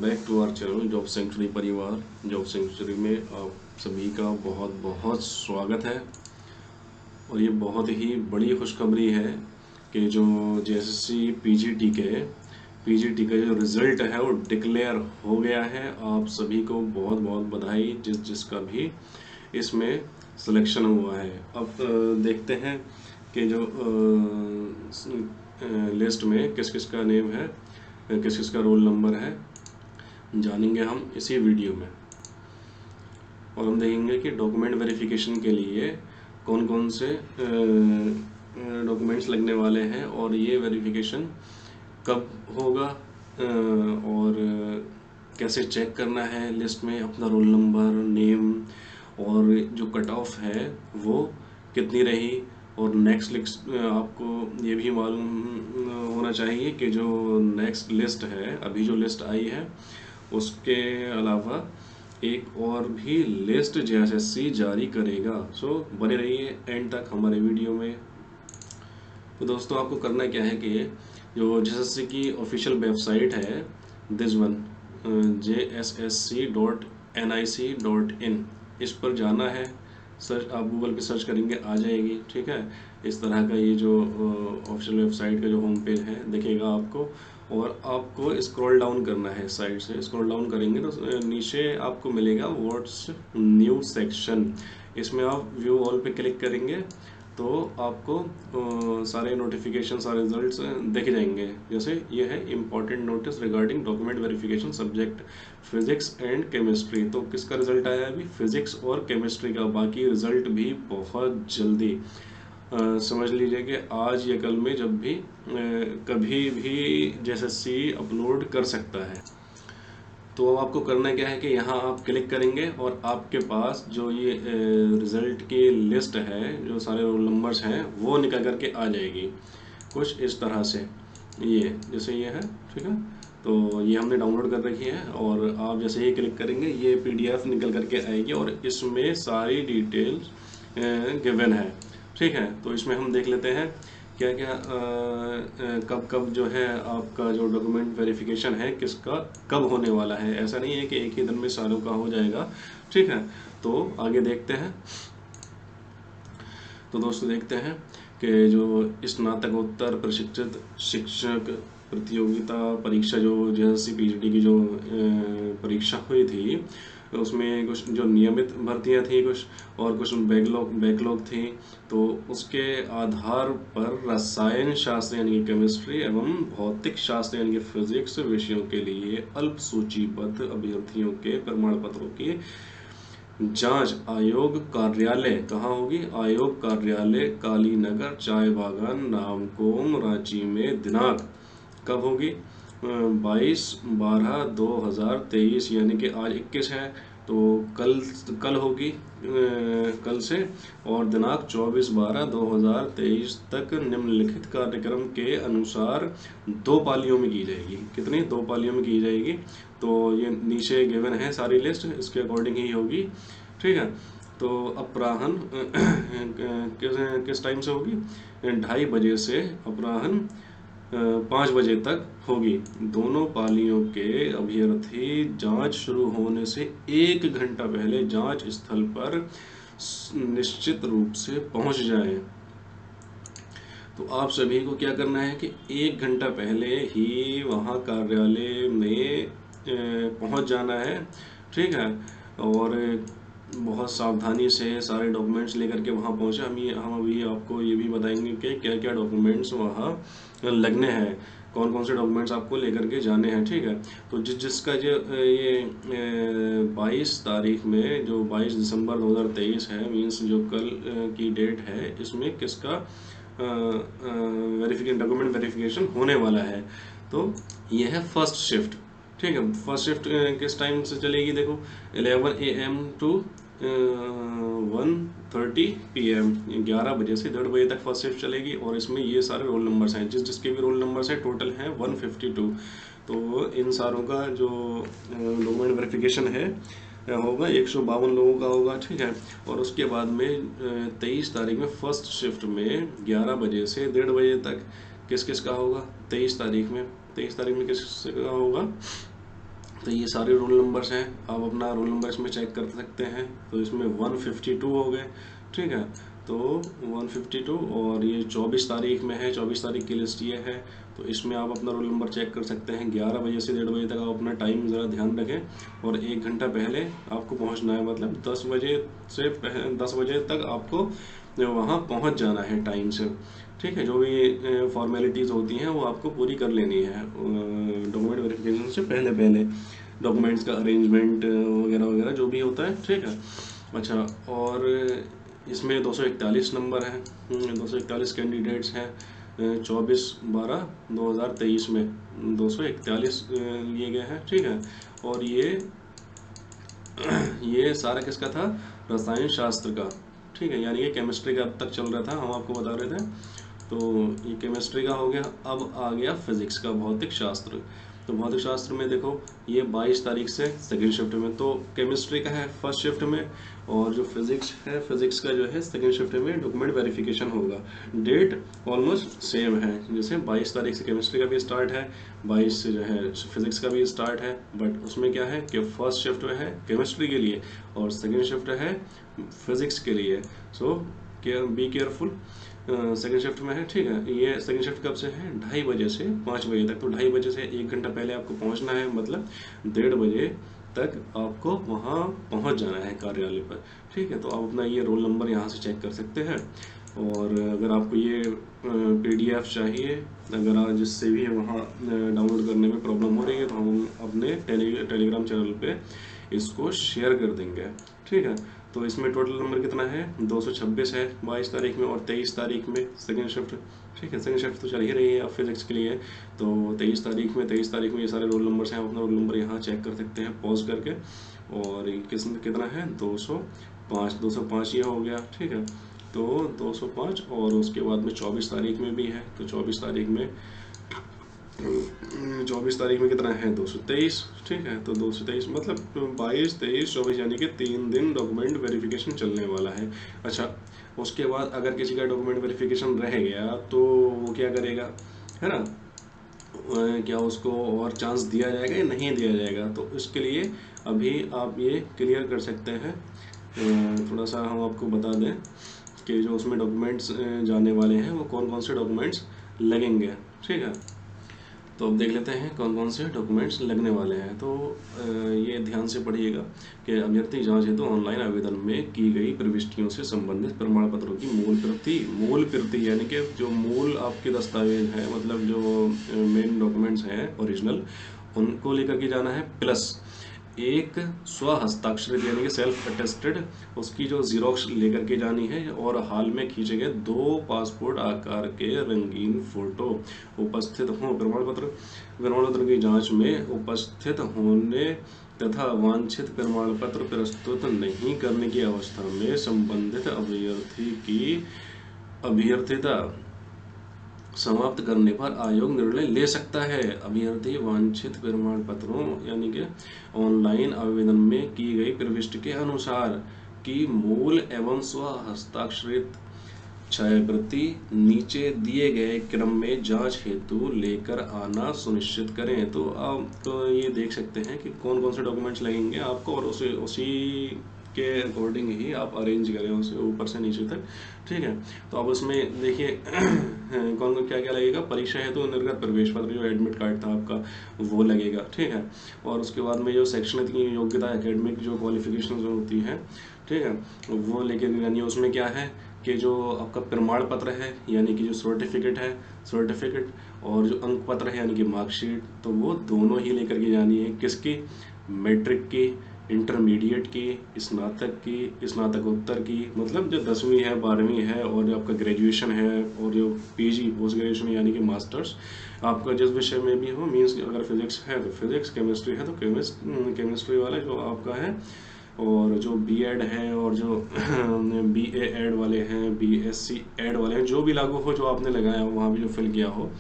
Back to our channel Job Century परिवार। Job Century में आप सभी का बहुत बहुत स्वागत है। और ये बहुत ही बड़ी खुशखबरी है कि जो जेएसएससी पीजीटी का जो रिज़ल्ट है वो डिक्लेयर हो गया है। आप सभी को बहुत बहुत बधाई जिसका भी इसमें सिलेक्शन हुआ है। अब देखते हैं कि जो लिस्ट में किस किस का नेम है, किस किस का रोल नंबर है, जानेंगे हम इसी वीडियो में। और हम देखेंगे कि डॉक्यूमेंट वेरिफिकेशन के लिए कौन कौन से डॉक्यूमेंट्स लगने वाले हैं और ये वेरिफिकेशन कब होगा और कैसे चेक करना है लिस्ट में अपना रोल नंबर, नेम, और जो कट ऑफ है वो कितनी रही। और नेक्स्ट लिस्ट आपको ये भी मालूम होना चाहिए कि जो नेक्स्ट लिस्ट है, अभी जो लिस्ट आई है उसके अलावा एक और भी लिस्ट जेएसएससी जारी करेगा। सो बने रहिए एंड तक हमारे वीडियो में। तो दोस्तों, आपको करना क्या है कि जो जेएसएससी की ऑफिशियल वेबसाइट है दिस वन jssc.nic.in, इस पर जाना है। सर्च आप गूगल पे सर्च करेंगे आ जाएगी, ठीक है। इस तरह का ये जो ऑफिशियल वेबसाइट का जो होम पेज है दिखेगा आपको, और आपको स्क्रॉल डाउन करना है। साइड से स्क्रॉल डाउन करेंगे तो नीचे आपको मिलेगा व्हाट्स न्यू सेक्शन। इसमें आप व्यू ऑल पे क्लिक करेंगे तो आपको सारे नोटिफिकेशन, सारे रिजल्ट्स देखे जाएंगे। जैसे ये है important notice regarding document verification subject physics and chemistry. तो किसका रिजल्ट आया है अभी? फिजिक्स और केमिस्ट्री का। बाकी रिजल्ट भी बहुत जल्दी, समझ लीजिए कि आज या कल में जब भी कभी भी जेएसएससी अपलोड कर सकता है। तो अब आपको करना क्या है कि यहाँ आप क्लिक करेंगे और आपके पास जो ये रिज़ल्ट की लिस्ट है, जो सारे रोल नंबर्स हैं, वो निकल करके आ जाएगी कुछ इस तरह से। ये जैसे ये है, ठीक है। तो ये हमने डाउनलोड कर रखी है और आप जैसे ही क्लिक करेंगे ये पीडीएफ निकल करके आएगी और इसमें सारी डिटेल्स गिवन है, ठीक है। तो इसमें हम देख लेते हैं क्या क्या कब कब जो है आपका जो डॉक्यूमेंट वेरिफिकेशन है किसका कब होने वाला है। ऐसा नहीं है कि एक ही दिन में सारों का हो जाएगा, ठीक है। तो आगे देखते हैं। तो दोस्तों देखते हैं कि जो स्नातकोत्तर प्रशिक्षित शिक्षक प्रतियोगिता परीक्षा जो जेएसएससी पीजीटी की जो परीक्षा हुई थी, उसमें कुछ जो नियमित भर्तियां थी कुछ, और कुछ बैकलॉग थी। तो उसके आधार पर रसायन शास्त्र यानी कि केमिस्ट्री एवं भौतिक शास्त्र यानी कि फिजिक्स विषयों के लिए अल्प सूचीबद्ध अभ्यर्थियों के प्रमाण पत्रों की जांच आयोग कार्यालय कहाँ होगी? आयोग कार्यालय कालीनगर, चाय बागान, नामकोम, रांची में दिनांक कब होगी? 22/12/2023, यानी कि आज 21 है तो कल होगी, कल से। और दिनांक 24/12/2023 तक निम्नलिखित कार्यक्रम के अनुसार 2 पालियों में की जाएगी। कितनी? 2 पालियों में की जाएगी। तो ये नीचे गिवन है सारी लिस्ट, इसके अकॉर्डिंग ही होगी, ठीक है। तो अपराह्न किस टाइम से होगी? 2:30 बजे से अपराह्न 5 बजे तक होगी। दोनों पालियों के अभ्यर्थी जांच शुरू होने से 1 घंटा पहले जांच स्थल पर निश्चित रूप से पहुंच जाएं। तो आप सभी को क्या करना है कि 1 घंटा पहले ही वहां कार्यालय में पहुंच जाना है, ठीक है। और बहुत सावधानी से सारे डॉक्यूमेंट्स लेकर के वहाँ पहुँचे। हम अभी आपको ये भी बताएंगे कि क्या क्या डॉक्यूमेंट्स वहाँ लगने हैं, कौन कौन से डॉक्यूमेंट्स आपको लेकर के जाने हैं, ठीक है। तो जिसका जो ये 22 तारीख में, जो 22 दिसंबर 2023 है, मीन्स जो कल की डेट है, इसमें किसका डॉक्यूमेंट वेरिफिकेशन होने वाला है। तो ये है फर्स्ट शिफ्ट, ठीक है। फर्स्ट शिफ्ट किस टाइम से चलेगी? देखो 11 AM टू 1:30 PM, 11 बजे से 1:30 बजे तक फर्स्ट शिफ्ट चलेगी। और इसमें ये सारे रोल नंबर्स हैं, जिसके भी रोल नंबर्स हैं टोटल हैं 152। तो इन सारों का जो डॉक्यूमेंट वेरिफिकेशन है होगा 152 लोगों का होगा, ठीक है। और उसके बाद में 23 तारीख में फर्स्ट शिफ्ट में 11 बजे से 1:30 बजे तक किस किस का होगा? 23 तारीख में किस किस का होगा? तो ये सारे रोल नंबर्स हैं, आप अपना रोल नंबर इसमें चेक कर सकते हैं। तो इसमें 152 हो गए, ठीक है। तो 152 और ये 24 तारीख में है, 24 तारीख की लिस्ट ये है। तो इसमें आप अपना रोल नंबर चेक कर सकते हैं। 11 बजे से 1:30 बजे तक आप अपना टाइम ज़रा ध्यान रखें और 1 घंटा पहले आपको पहुंचना है, मतलब 10 बजे से 10 बजे तक आपको वहाँ पहुंच जाना है टाइम से, ठीक है। जो भी फॉर्मेलिटीज़ होती हैं वो आपको पूरी कर लेनी है डॉक्यूमेंट वेरिफिकेशन से पहले पहले, डॉक्यूमेंट्स का अरेंजमेंट वगैरह वगैरह जो भी होता है, ठीक है। अच्छा, और इसमें 241 नंबर है, 241 कैंडिडेट्स हैं। 24/12/2023 में 241 लिए गए हैं, ठीक है। और ये सारा किसका था? रसायन शास्त्र का, ठीक है। यानी कि केमिस्ट्री का अब तक चल रहा था, हम आपको बता रहे थे। तो ये केमिस्ट्री का हो गया। अब आ गया फिजिक्स का, भौतिक शास्त्र। तो भौतिक शास्त्र में देखो, ये 22 तारीख से सेकेंड शिफ्ट में, तो केमिस्ट्री का है फर्स्ट शिफ्ट में, और जो फिजिक्स है, फिजिक्स का जो है सेकेंड शिफ्ट में डॉक्यूमेंट वेरिफिकेशन होगा। डेट ऑलमोस्ट सेम है, जैसे 22 तारीख से केमिस्ट्री का भी स्टार्ट है, 22 से जो है फिजिक्स का भी स्टार्ट है। बट उसमें क्या है कि फर्स्ट शिफ्ट है केमिस्ट्री के लिए और सेकेंड शिफ्ट है फिजिक्स के लिए। सो बी केयरफुल, सेकेंड शिफ्ट में है, ठीक है। ये सेकेंड शिफ्ट कब से है? 2:30 बजे से 5 बजे तक। तो 2:30 बजे से 1 घंटा पहले आपको पहुंचना है, मतलब 1:30 बजे तक आपको वहां पहुंच जाना है कार्यालय पर, ठीक है। तो आप अपना ये रोल नंबर यहाँ से चेक कर सकते हैं। और अगर आपको ये PDF चाहिए, अगर आप जिससे भी वहाँ डाउनलोड करने में प्रॉब्लम हो रही है, तो हम अपने टेलीग्राम चैनल पे इसको शेयर कर देंगे, ठीक है। तो इसमें टोटल नंबर कितना है? 226 है 22 तारीख में, और 23 तारीख में सेकेंड शिफ्ट, ठीक है। सेकेंड शिफ्ट तो चल ही रही है अब फिजिक्स के लिए। तो 23 तारीख में ये सारे रोल नंबर्स हैं, आप अपना रोल नंबर यहाँ चेक कर सकते हैं पॉज करके। और कितना है? 205 ये हो गया, ठीक है। तो 205, और उसके बाद में 24 तारीख में भी है। तो 24 तारीख में कितना है? 223, ठीक है। तो 223 मतलब 22, 23, 24 यानी कि 3 दिन डॉक्यूमेंट वेरिफिकेशन चलने वाला है। अच्छा, उसके बाद अगर किसी का डॉक्यूमेंट वेरिफिकेशन रह गया तो वो क्या करेगा, है ना? क्या उसको और चांस दिया जाएगा या नहीं दिया जाएगा? तो इसके लिए अभी आप ये क्लियर कर सकते हैं। थोड़ा सा हम आपको बता दें कि जो उसमें डॉक्यूमेंट्स जाने वाले हैं वो कौन कौन से डॉक्यूमेंट्स लगेंगे, ठीक है। तो अब देख लेते हैं कौन कौन से डॉक्यूमेंट्स लगने वाले हैं। तो ये ध्यान से पढ़िएगा कि अभ्यर्थी जांच हेतु ऑनलाइन आवेदन में की गई प्रविष्टियों से संबंधित प्रमाण पत्रों की मूल प्रति यानी कि जो मूल आपके दस्तावेज हैं, मतलब जो मेन डॉक्यूमेंट्स हैं ओरिजिनल, उनको लेकर के जाना है, प्लस एक स्व हस्ताक्षरित यानी कि सेल्फ अटेस्टेड उसकी जो जीरोक्स लेकर के जानी है, और हाल में खींचे गए 2 पासपोर्ट आकार के रंगीन फोटो उपस्थित हों। प्रमाण पत्र की जांच में उपस्थित होने तथा वांछित प्रमाण पत्र प्रस्तुत नहीं करने की अवस्था में संबंधित अभ्यर्थी की अभ्यर्थिता समाप्त करने पर आयोग निर्णय ले सकता है। अभ्यर्थी वांछित प्रमाण पत्रों यानी कि ऑनलाइन आवेदन में की गई प्रविष्टि के अनुसार की मूल एवं स्व हस्ताक्षरित छायाप्रति नीचे दिए गए क्रम में जांच हेतु लेकर आना सुनिश्चित करें। तो आप तो ये देख सकते हैं कि कौन कौन से डॉक्यूमेंट्स लगेंगे आपको, और उसी के अकॉर्डिंग ही आप अरेंज करें उसे ऊपर से नीचे तक, ठीक है। तो अब उसमें देखिए कौन कौन क्या क्या लगेगा। परीक्षा हेतु तो निर्गत प्रवेश पत्र जो एडमिट कार्ड था आपका वो लगेगा, ठीक है। और उसके बाद में जो शैक्षणिक योग्यता एकेडमिक जो क्वालिफिकेशन जो होती है, ठीक है, वो लेके यानी उसमें क्या है कि जो आपका प्रमाण पत्र है यानी कि जो सर्टिफिकेट और जो अंक पत्र है यानी कि मार्कशीट, तो वो दोनों ही लेकर के जानी है। किसकी? मैट्रिक की, इंटरमीडिएट की, स्नातक की, स्नातकोत्तर की, मतलब जो 10वीं है, 12वीं है, और जो आपका ग्रेजुएशन है, और जो PG पोस्ट ग्रेजुएशन यानी कि मास्टर्स आपका जिस विषय में भी हो, मीन्स अगर फिजिक्स है तो फिजिक्स, केमिस्ट्री है तो केमिस्ट्री वाला जो आपका है और जो बीएड है और जो बीए एड वाले हैं, बीएससी एड वाले हैं, जो भी लागू हो, जो आपने लगाया हो वहाँ भी जो फिल किया हो,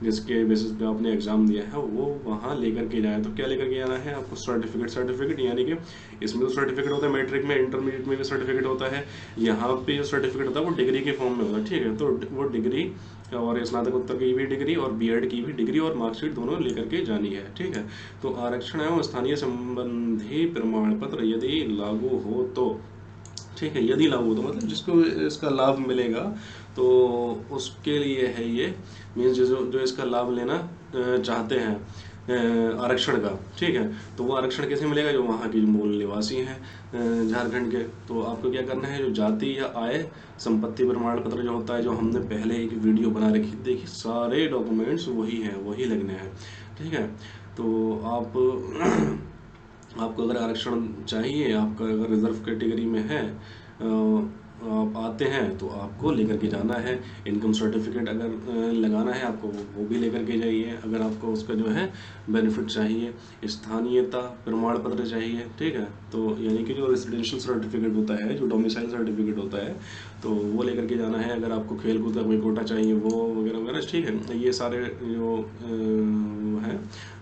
जिसके बेसिस पे आपने एग्ज़ाम दिया है, वो वहाँ लेकर के जाए। तो क्या लेकर के जाना है आपको? सर्टिफिकेट यानी कि इसमें तो सर्टिफिकेट होता है, मैट्रिक में, इंटरमीडिएट में भी सर्टिफिकेट होता है, यहाँ पे जो सर्टिफिकेट होता है वो डिग्री के फॉर्म में होता है, ठीक है। तो वो डिग्री और स्नातकोत्तर की भी डिग्री और बीएड की भी डिग्री और मार्कशीट दोनों लेकर के जानी है, ठीक है। तो आरक्षण एवं स्थानीय संबंधी प्रमाण पत्र यदि लागू हो तो, ठीक है, यदि लागू हो तो मतलब जिसको इसका लाभ मिलेगा तो उसके लिए है ये, मीन्स जो जो इसका लाभ लेना चाहते हैं आरक्षण का, ठीक है, तो वो आरक्षण कैसे मिलेगा? जो वहाँ के मूल निवासी हैं झारखंड के। तो आपको क्या करना है, जो जाति या आय संपत्ति प्रमाण पत्र जो होता है, जो हमने पहले एक वीडियो बना रखी, देखिए सारे डॉक्यूमेंट्स वही हैं, वही लगने हैं, ठीक है। तो आपको अगर आरक्षण चाहिए, आपका अगर रिजर्व कैटेगरी में है, आप आते हैं तो आपको लेकर के जाना है। इनकम सर्टिफिकेट अगर लगाना है आपको, वो भी लेकर के जाइए। अगर आपको उसका जो है बेनिफिट चाहिए, स्थानीयता प्रमाण पत्र चाहिए, ठीक है, तो यानी कि जो रेजिडेंशियल सर्टिफिकेट होता है, जो डोमिसाइल सर्टिफिकेट होता है, तो वो लेकर के जाना है। अगर आपको खेल कूद का कोई कोटा चाहिए, वो वगैरह वगैरह, ठीक है। ये सारे जो हैं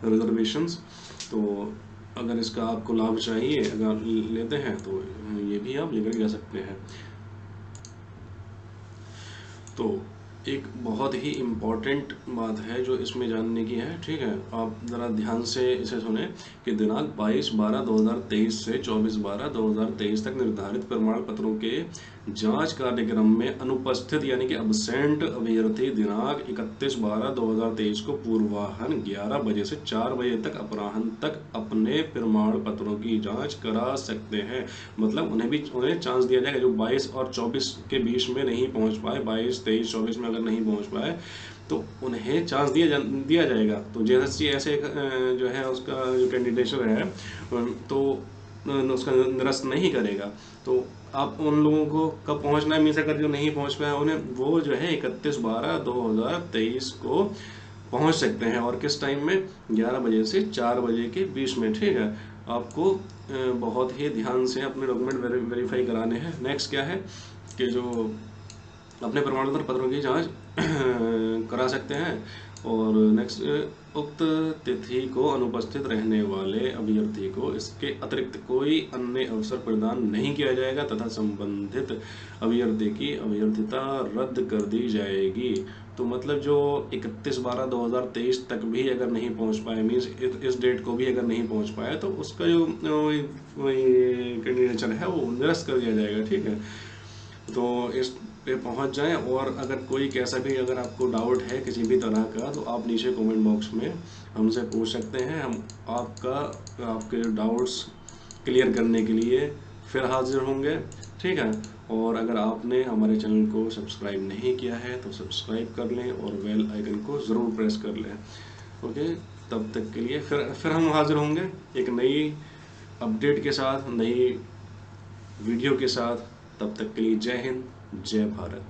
रिजर्वेशंस, तो अगर इसका आपको लाभ चाहिए, अगर लेते हैं तो ये भी आप लेकर जा सकते हैं। तो एक बहुत ही इम्पॉर्टेंट बात है जो इसमें जानने की है, ठीक है, आप ज़रा ध्यान से इसे सुने कि दिनांक 22/12/2023 से 24/12/2023 तक निर्धारित प्रमाण पत्रों के जांच कार्यक्रम में अनुपस्थित यानी कि अब्सेंट अभ्यर्थी दिनांक 31/12/2023 को पूर्वाह्न 11 बजे से 4 बजे तक अपराह्न तक अपने प्रमाण पत्रों की जांच करा सकते हैं। मतलब उन्हें चांस दिया जाएगा, जो 22 और 24 के बीच में नहीं पहुंच पाए, 22, 23, 24 में अगर नहीं पहुंच पाए तो उन्हें चांस दिया जाएगा। तो जैसे ऐसे जो है उसका जो कैंडिडेचर है तो उसका निरस्त नहीं करेगा। तो आप उन लोगों को कब पहुंचना है, मीन्स अगर जो नहीं पहुंच पाया उन्हें, वो जो है 31/12/2023 को पहुंच सकते हैं। और किस टाइम में? 11 बजे से 4 बजे के बीच में, ठीक है। आपको बहुत ही ध्यान से अपने डॉक्यूमेंट वेरीफाई कराने हैं। नेक्स्ट क्या है कि जो अपने प्रमाण पत्रों की जांच करा सकते हैं। और नेक्स्ट, उक्त तिथि को अनुपस्थित रहने वाले अभ्यर्थी को इसके अतिरिक्त कोई अन्य अवसर प्रदान नहीं किया जाएगा तथा संबंधित अभ्यर्थी की अभ्यर्थिता रद्द कर दी जाएगी। तो मतलब जो 31/12/2023 तक भी अगर नहीं पहुंच पाए, मीन्स इस डेट को भी अगर नहीं पहुंच पाया, तो उसका जो कैंडिडेचर है वो निरस्त कर दिया जाएगा, ठीक है। तो इस पे पहुंच जाएं। और अगर कोई कैसा भी अगर आपको डाउट है किसी भी तरह का, तो आप नीचे कमेंट बॉक्स में हमसे पूछ सकते हैं। हम आपके डाउट्स क्लियर करने के लिए फिर हाजिर होंगे, ठीक है। और अगर आपने हमारे चैनल को सब्सक्राइब नहीं किया है तो सब्सक्राइब कर लें और बेल आइकन को ज़रूर प्रेस कर लें, ओके। तब तक के लिए फिर हम हाजिर होंगे एक नई अपडेट के साथ, नई वीडियो के साथ। तब तक के लिए जय हिंद, जय भारत।